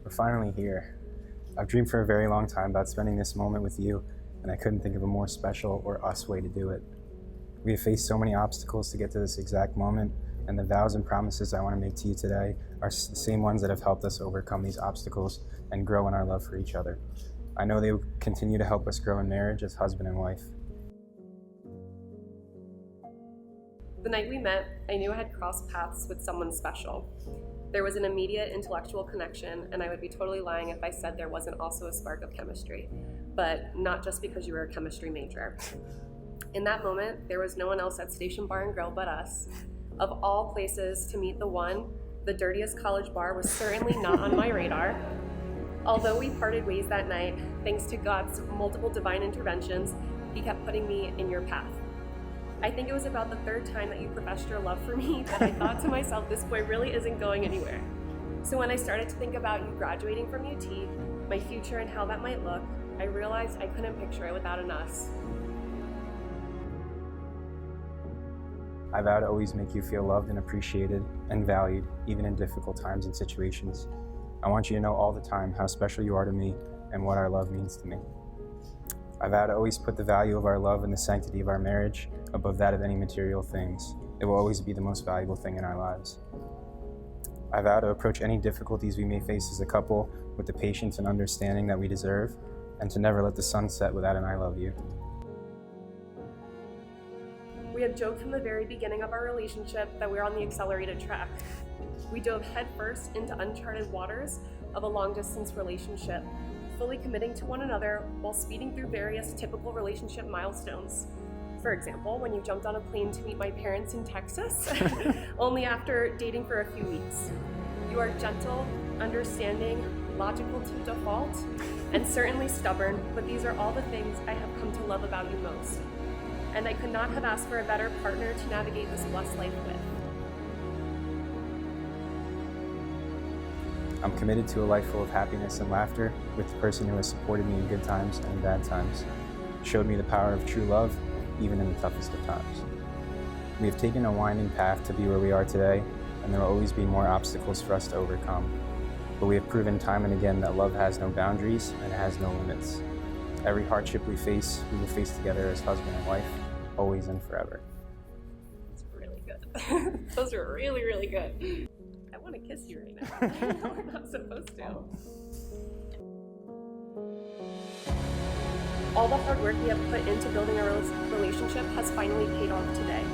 We're finally here. I've dreamed for a very long time about spending this moment with you, and I couldn't think of a more special or us way to do it. We have faced so many obstacles to get to this exact moment, and the vows and promises I want to make to you today are the same ones that have helped us overcome these obstacles and grow in our love for each other. I know they will continue to help us grow in marriage as husband and wife. The night we met, I knew I had crossed paths with someone special. There was an immediate intellectual connection, and I would be totally lying if I said there wasn't also a spark of chemistry, but not just because you were a chemistry major. In that moment, there was no one else at Station Bar and Grill but us. Of all places to meet the one, the dirtiest college bar was certainly not on my radar. Although we parted ways that night, thanks to God's multiple divine interventions, He kept putting me in your path. I think it was about the third time that you professed your love for me that I thought to myself, this boy really isn't going anywhere. So when I started to think about you graduating from UT, my future and how that might look, I realized I couldn't picture it without an us. I vow to always make you feel loved and appreciated and valued, even in difficult times and situations. I want you to know all the time how special you are to me and what our love means to me. I vow to always put the value of our love and the sanctity of our marriage above that of any material things. It will always be the most valuable thing in our lives. I vow to approach any difficulties we may face as a couple with the patience and understanding that we deserve, and to never let the sun set without an I love you. We have joked from the very beginning of our relationship that we're on the accelerated track. We dove headfirst into uncharted waters of a long-distance relationship, fully committing to one another while speeding through various typical relationship milestones. For example, when you jumped on a plane to meet my parents in Texas, only after dating for a few weeks. You are gentle, understanding, logical to default, and certainly stubborn, but these are all the things I have come to love about you most. And I could not have asked for a better partner to navigate this blessed life with. I'm committed to a life full of happiness and laughter with the person who has supported me in good times and in bad times, showed me the power of true love, even in the toughest of times. We have taken a winding path to be where we are today, and there will always be more obstacles for us to overcome. But we have proven time and again that love has no boundaries and it has no limits. Every hardship we face, we will face together as husband and wife, always and forever. That's really good. Those are really, really good. I want to kiss you right now. I'm not supposed to. All the hard work we have put into building our relationship has finally paid off today.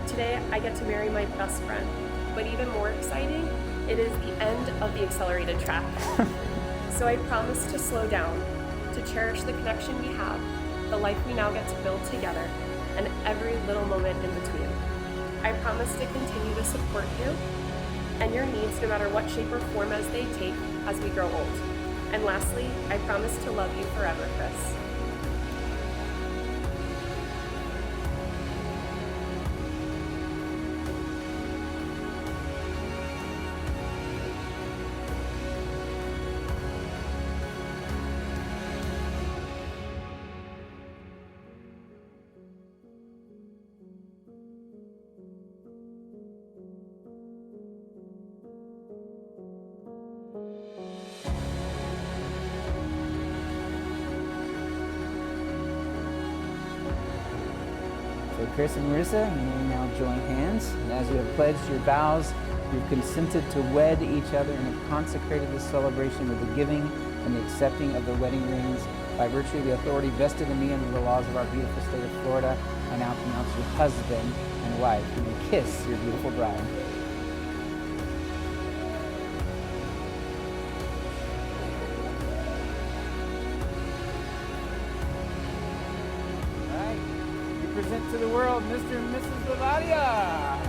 Today, I get to marry my best friend. But even more exciting, it is the end of the accelerated track. So I promise to slow down, to cherish the connection we have, the life we now get to build together, and every little moment in between. I promise to continue to support you and your needs no matter what shape or form as they take as we grow old. And lastly, I promise to love you forever, Chris. So Chris and Marissa, you may now join hands, and as you have pledged your vows, you've consented to wed each other and have consecrated this celebration with the giving and the accepting of the wedding rings. By virtue of the authority vested in me under the laws of our beautiful state of Florida, I now pronounce you husband and wife. You may kiss your beautiful bride. Present to the world, Mr. and Mrs. Bavaria.